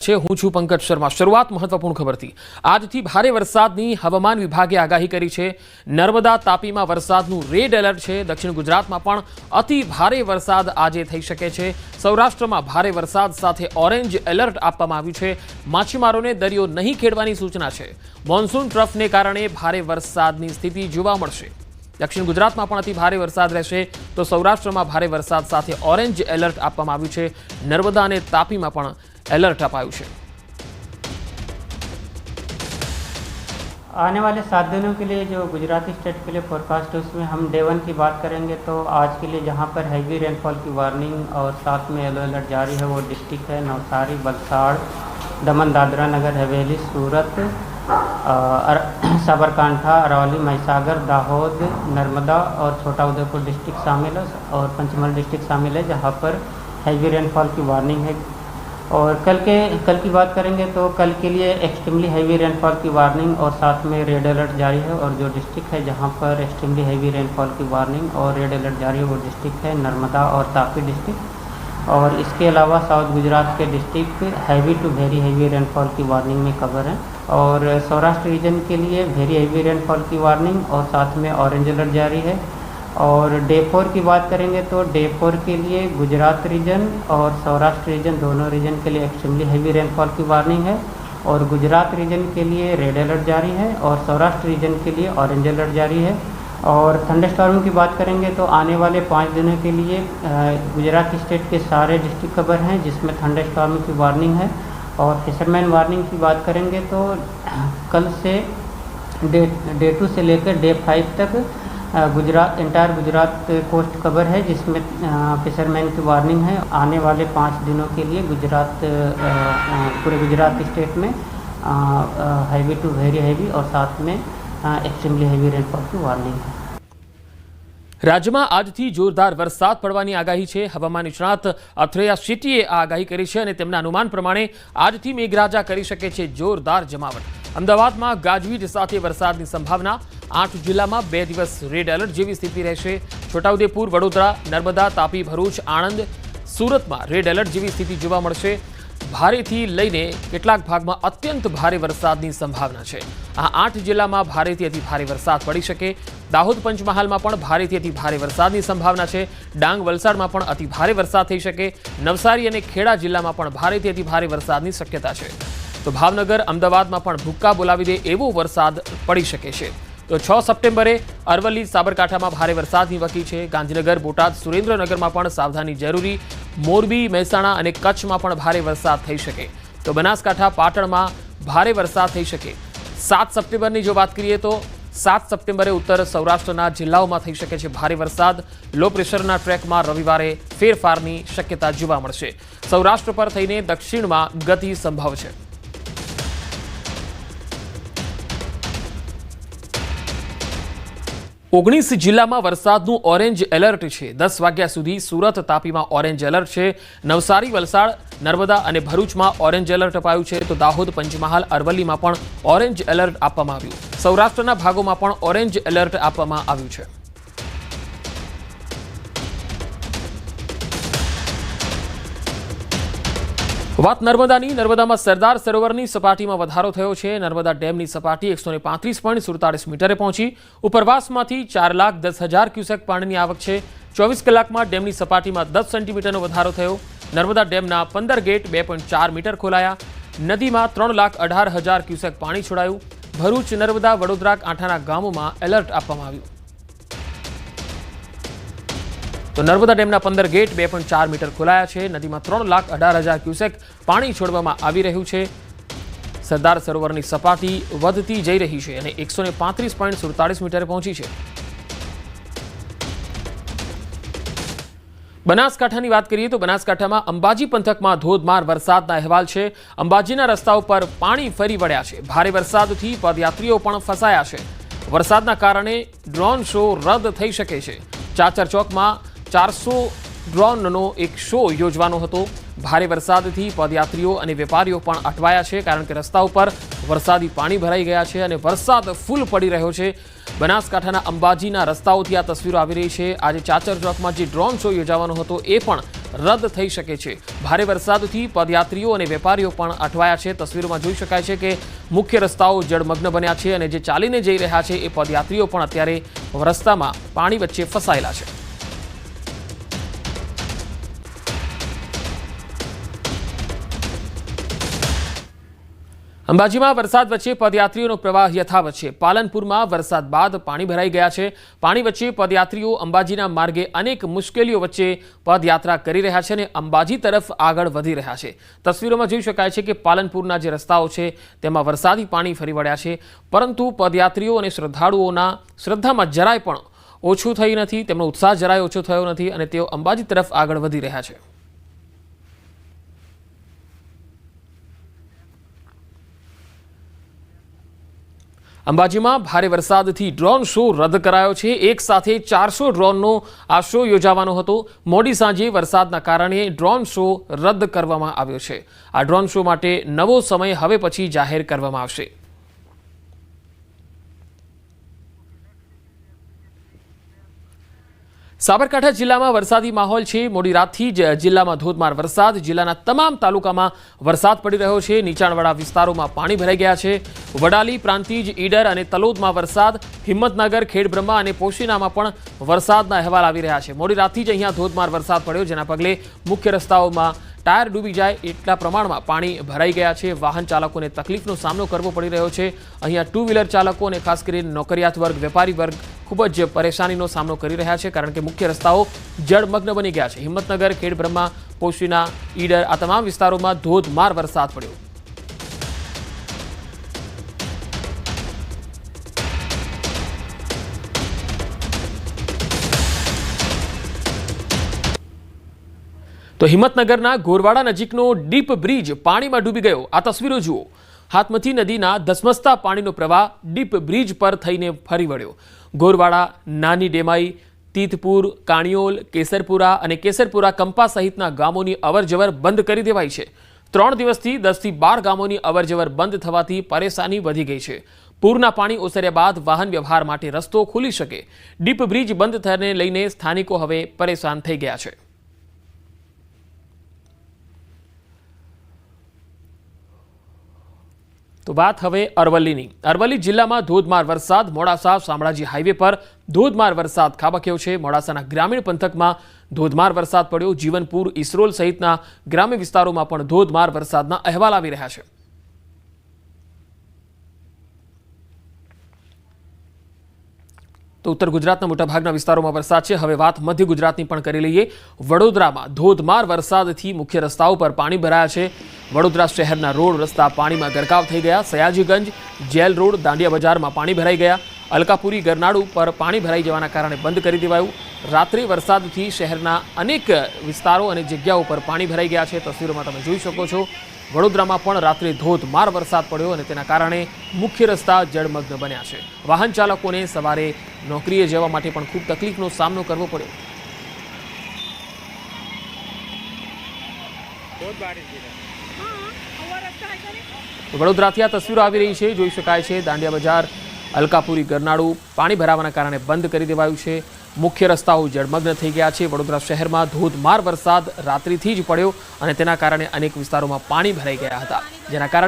હું છું પંકજ શર્મા। શરૂઆત મહત્વપૂર્ણ ખબરથી। આજથી ભારે વરસાદની હવામાન વિભાગે આગાહી કરી છે। નર્મદા તાપીમાં વરસાદનું રેડ એલર્ટ છે। દક્ષિણ ગુજરાતમાં પણ અતિ ભારે વરસાદ આજે થઈ શકે છે। સૌરાષ્ટ્રમાં ભારે વરસાદ સાથે ઓરેન્જ એલર્ટ આપવામાં આવ્યું છે। માછીમારોને દરિયો નહીં ખેડવાની સૂચના છે। મોન્સૂન ટ્રફને કારણે ભારે વરસાદની સ્થિતિ જોવા મળશે। દક્ષિણ ગુજરાતમાં પણ અતિ ભારે વરસાદ રહેશે તો સૌરાષ્ટ્રમાં ભારે વરસાદ સાથે ઓરેન્જ એલર્ટ આપવામાં આવ્યું છે। નર્મદા અને તાપીમાં પણ अलर्ट अपायु है। आने वाले 7 दिनों के लिए जो गुजराती स्टेट के लिए फोरकास्ट है उसमें हम डे 1 की बात करेंगे तो आज के लिए जहां पर हैवी रेनफॉल की वार्निंग और साथ में येलो अलर्ट जारी है वो डिस्ट्रिक्ट है नवसारी, वलसाड़, दमन दादरा नगर हवेली, सूरत, साबरकांठा, अरवली, महिसागर, दाहोद, नर्मदा और छोटा उदयपुर डिस्ट्रिक्ट शामिल है और पंचमहल डिस्ट्रिक्ट शामिल है जहाँ पर हैवी रेनफॉल की वार्निंग है। और कल की बात करेंगे तो कल के लिए एक्सट्रीमली हैवी रेनफॉल की वार्निंग और साथ में रेड अलर्ट जारी है। और जो डिस्ट्रिक्ट है जहां पर एक्सट्रीमली हैवी रेनफॉल की वार्निंग और रेड अलर्ट जारी है वो डिस्ट्रिक्ट है नर्मदा और तापी डिस्ट्रिक्ट। और इसके अलावा साउथ गुजरात के district heavy to very heavy rainfall की वार्निंग में कवर है। और सौराष्ट्र रीजन के लिए वेरी हैवी रेनफॉल की वार्निंग और साथ में ऑरेंज अलर्ट जारी है। और डे 4 की बात करेंगे तो डे 4 के लिए गुजरात रीजन और सौराष्ट्र रीजन दोनों रीजन के लिए एक्सट्रीमली हैवी रेनफॉल की वार्निंग है। और गुजरात रीजन के लिए रेड अलर्ट जारी है और सौराष्ट्र रीजन के लिए ऑरेंज अलर्ट जारी है। और थंडरस्टॉर्म की बात करेंगे तो आने वाले 5 दिनों के लिए गुजरात स्टेट के सारे डिस्ट्रिक्ट कवर हैं जिसमें थंडरस्टॉर्म की वार्निंग है। और फिशरमैन वार्निंग की बात करेंगे तो कल से डे 2 से लेकर डे 5 तक इंटायर गुजरात कोस्ट कवर है जिसमें फिशरमैन की वार्निंग है। आने वाले 5 दिनों के लिए पूरे गुजरात स्टेट में हैवी टू वेरी हैवी और साथ में एक्सट्रीमली हैवी रेनफॉल की वार्निंग है। राज्यમાં આજથી જોરદાર વરસાદ પડવાની આગાહી છે। હવામાન નિષ્ણાત અથરેયા શેટ્ટીએ આ આગાહી કરી છે અને તેમના અનુમાન પ્રમાણે આજથી મેઘરાજા કરી શકે છે જોરદાર જમાવટ। અમદાવાદમાં ગાજવીજ સાથે વરસાદની સંભાવના। 8 જિલ્લામાં 2 દિવસ રેડ એલર્ટ જેવી સ્થિતિ રહેશે। છોટાઉદેપુર, વડોદરા, નર્મદા, તાપી, ભરૂચ, આણંદ, સુરતમાં રેડ એલર્ટ જેવી સ્થિતિ જોવા મળશે। ભારેથી લઈને કેટલાક ભાગમાં અત્યંત ભારે વરસાદની સંભાવના છે। આ 8 જિલ્લામાં ભારેથી અતિ ભારે વરસાદ પડી શકે। દાહોદ, પંચમહાલમાં પણ ભારેથી અતિ ભારે વરસાદની સંભાવના છે। ડાંગ, વલસાડમાં પણ અતિ ભારે વરસાદ થઈ શકે। નવસારી અને ખેડા જિલ્લામાં પણ ભારેથી અતિ ભારે વરસાદની શક્યતા છે। તો ભાવનગર, અમદાવાદમાં પણ ભૂક્કા બોલાવી દે એવો વરસાદ પડી શકે છે। તો 6 સપ્ટેમ્બરે અરવલ્લી, સાબરકાંઠામાં ભારે વરસાદની વકી છે। ગાંધીનગર, બોટાદ, સુરેન્દ્રનગરમાં પણ સાવધાની જરૂરી। મોરબી, મહેસાણા અને કચ્છમાં પણ ભારે વરસાદ થઈ શકે। તો બનાસકાંઠા, પાટણમાં ભારે વરસાદ થઈ શકે। 7 સપ્ટેમ્બરની જો વાત કરીએ તો 7 સપ્ટેમ્બરે ઉત્તર સૌરાષ્ટ્રના જિલ્લાઓમાં થઈ શકે છે ભારે વરસાદ। લો પ્રેશરના ટ્રેકમાં રવિવારે ફેરફારની શક્યતા જોવા મળશે। સૌરાષ્ટ્ર પર થઈને દક્ષિણમાં ગતિ સંભવ છે। 19 જિલ્લામાં વરસાદનું ઓરેન્જ એલર્ટ છે। 10 વાગ્યા સુધી સુરત, તાપીમાં ઓરેન્જ એલર્ટ છે। નવસારી, વલસાડ, નર્મદા અને ભરૂચમાં ઓરેન્જ એલર્ટ અપાયું છે। તો દાહોદ, પંચમહાલ, અરવલ્લીમાં પણ ઓરેન્જ એલર્ટ આપવામાં આવ્યું। સૌરાષ્ટ્રના ભાગોમાં પણ ઓરેન્જ એલર્ટ આપવામાં આવ્યું છે। વાત નર્મદાની। નર્મદામાં સરદાર સરોવરની સપાટીમાં વધારો થયો છે। નર્મદા ડેમની સપાટી 135.47 મીટરે પહોંચી। ઉપરવાસમાંથી 4,10,000 ક્યુસેક પાણીની આવક છે। 24 કલાકમાં ડેમની સપાટીમાં 10 સેન્ટીમીટરનો વધારો થયો। નર્મદા ડેમના 15 ગેટ 2.4 મીટર ખોલાયા। નદીમાં 3,18,000 ક્યુસેક પાણી છોડાયું। ભરૂચ, નર્મદા, વડોદરા કાંઠાના ગામોમાં એલર્ટ આપવામાં આવ્યું। તો નર્મદા ડેમના 15 ગેટ 2.4 મીટર ખોલાયા છે। નદીમાં 3,18,000 ક્યુસેક પાણી છોડવામાં આવી રહ્યું છે। સરદાર સરોવરની સપાટી વધતી જઈ રહી છે અને 135.47 મીટરે પહોંચી છે। બનાસકાંઠાની વાત કરીએ તો બનાસકાંઠામાં અંબાજી પંથકમાં ધોધમાર વરસાદના અહેવાલ છે। અંબાજીના રસ્તાઓ પર પાણી ફરી વળ્યા છે। ભારે વરસાદથી પદયાત્રીઓ પણ ફસાયા છે। વરસાદના કારણે ડ્રોન શો રદ થઈ શકે છે। ચાચર ચોકમાં 400 ડ્રોનનો એક શો યોજવાનો હતો। ભારે વરસાદથી પદયાત્રીઓ અને વેપારીઓ પણ અટવાયા છે કારણ કે રસ્તા ઉપર વરસાદી પાણી ભરાઈ ગયા છે અને વરસાદ ફૂલ પડી રહ્યો છે। બનાસકાંઠાના અંબાજીના રસ્તાઓથી આ તસવીરો આવી રહી છે। આજે ચાચર ચોકમાં જે ડ્રોન શો યોજવાનો હતો એ પણ રદ થઈ શકે છે। ભારે વરસાદથી પદયાત્રીઓ અને વેપારીઓ પણ અટવાયા છે। તસવીરોમાં જોઈ શકાય છે કે મુખ્ય રસ્તાઓ જળમગ્ન બન્યા છે અને જે ચાલીને જઈ રહ્યા છે એ પદયાત્રીઓ પણ અત્યારે રસ્તામાં પાણી વચ્ચે ફસાયેલા છે। અંબાજીમાં વરસાદ વચ્ચે પદયાત્રીઓનો પ્રવાહ યથાવત છે। પાલનપુરમાં વરસાદ બાદ પાણી ભરાઈ ગયા છે। પાણી વચ્ચે પદયાત્રીઓ અંબાજીના માર્ગે અનેક મુશ્કેલીઓ વચ્ચે પદયાત્રા કરી રહ્યા છે અને અંબાજી તરફ આગળ વધી રહ્યા છે। તસવીરોમાં જોઈ શકાય છે કે પાલનપુરના જે રસ્તાઓ છે તેમાં વરસાદી પાણી ફરી વળ્યા છે, પરંતુ પદયાત્રીઓ અને શ્રદ્ધાળુઓના શ્રદ્ધામાં જરાય પણ ઓછું થઈ નથી, તેમનો ઉત્સાહ જરાય ઓછો થયો નથી અને તેઓ અંબાજી તરફ આગળ વધી રહ્યા છે। અંબાજીમાં ભારે વરસાદથી ડ્રોન શો રદ કરાયો છે। એક સાથે 400 ડ્રોનનો આ શો યોજાવાનો હતો। મોડી સાંજે વરસાદના કારણે ડ્રોન શો રદ કરવામાં આવ્યો છે। આ ડ્રોન શો માટે નવો સમય હવે પછી જાહેર કરવામાં આવશે। સાબરકાંઠા જિલ્લામાં વરસાદી માહોલ છે। મોડી રાતથી જ જિલ્લામાં ધોધમાર વરસાદ, જિલ્લાના તમામ તાલુકામાં વરસાદ પડી રહ્યો છે। નીચાણવાળા વિસ્તારોમાં પાણી ભરાઈ ગયા છે। વડાલી, પ્રાંતિજ, ઈડર અને તલોદમાં વરસાદ, હિંમતનગર, ખેડબ્રહ્મા અને પોશીનામાં પણ વરસાદના અહેવાલ આવી રહ્યા છે। મોડી રાતથી જ અહીંયા ધોધમાર વરસાદ પડ્યો, જેના પગલે મુખ્ય રસ્તાઓમાં ટાયર ડૂબી જાય એટલા પ્રમાણમાં પાણી ભરાઈ ગયા છે। વાહન ચાલકોને તકલીફનો સામનો કરવો પડી રહ્યો છે। અહીંયા ટુ વ્હીલર ચાલકો અને ખાસ કરીને નોકરિયાત વર્ગ, વેપારી વર્ગ ખૂબ જ પરેશાનીનો સામનો કરી રહ્યા છે, કારણ કે મુખ્ય રસ્તાઓ જળમગ્ન બની ગયા છે। હિંમતનગર, ખેડબ્રહ્મા, પોશીના, ઈડર આ તમામ વિસ્તારોમાં ધોધમાર વરસાદ પડ્યો। તો હિંમતનગરના ગોરવાડા નજીકનો ડીપ બ્રિજ પાણીમાં ડૂબી ગયો। આ તસવીરો જુઓ। હાથમતી નદીના ધસમસતા પાણીનો પ્રવાહ ડીપ બ્રિજ પર થઈને ફરી વળ્યો। ગોરવાડા, નાની ડેમાઈ, તીતપુર, કાણિયોલ, કેસરપુરા અને કેસરપુરા કંપા સહિતના ગામોની અવરજવર બંધ કરી દેવાઈ છે। 3 દિવસથી 10 થી 12 ગામોની અવરજવર બંધ થવાથી પરેશાની વધી ગઈ છે। પૂરના પાણી ઓસર્યા બાદ વાહન વ્યવહાર માટે રસ્તો ખુલી શકે। ડીપ બ્રિજ બંધ થયાને લઈને સ્થાનિકો હવે પરેશાન થઈ ગયા છે। તો વાત હવે અરવલ્લીની। અરવલ્લી જિલ્લામાં ધોધમાર વરસાદ। મોડાસા શામળાજી હાઈવે પર ધોધમાર વરસાદ ખાબક્યો છે। મોડાસાના ગ્રામીણ પંથકમાં ધોધમાર વરસાદ પડ્યો। જીવનપુર, ઈસરોલ સહિતના ગ્રામ્ય વિસ્તારોમાં પણ ધોધમાર વરસાદના અહેવાલ આવી રહ્યા છે। તો ઉત્તર ગુજરાતના મોટાભાગના વિસ્તારોમાં વરસાદ છે। હવે વાત મધ્ય ગુજરાતની પણ કરી લઈએ। વડોદરામાં ધોધમાર વરસાદથી મુખ્ય રસ્તાઓ પર પાણી ભરાયા છે। વડોદરા શહેરના રોડ રસ્તા પાણીમાં ગરકાવ થઈ ગયા। સયાજીગંજ, જેલ રોડ, દાંડિયા બજારમાં પાણી ભરાઈ ગયા। અલકાપુરી, ગરનાળુ પર પાણી ભરાઈ જવાના કારણે બંધ કરી દેવાયું। રાત્રે વરસાદથી શહેરના અનેક વિસ્તારો અને જગ્યાઓ પર પાણી ભરાઈ ગયા છે। તસવીરોમાં તમે જોઈ શકો છો। વડોદરામાં પણ રાત્રે ધોધમાર વરસાદ પડ્યો અને તેના કારણે મુખ્ય રસ્તા જળમગ્ન બન્યા છે। વાહન ચાલકોને સવારે નોકરીએ જવા માટે પણ ખૂબ તકલીફનો સામનો કરવો પડ્યો। વડોદરાથી આ તસવીરો આવી રહી છે, જોઈ શકાય છે। દાંડિયા બજાર, અલકાપુરી, ગરનાળુ પાણી ભરાવાના કારણે બંધ કરી દેવાયું છે। મુખ્ય રસ્તાઓ જળમગ્ન થઈ ગયા છે। વડોદરા શહેરમાં ધોધમાર વરસાદ રાત્રિથી જ પડ્યો અને તેના કારણે અનેક વિસ્તારોમાં પાણી ભરાઈ ગયા હતા, જેના કારણે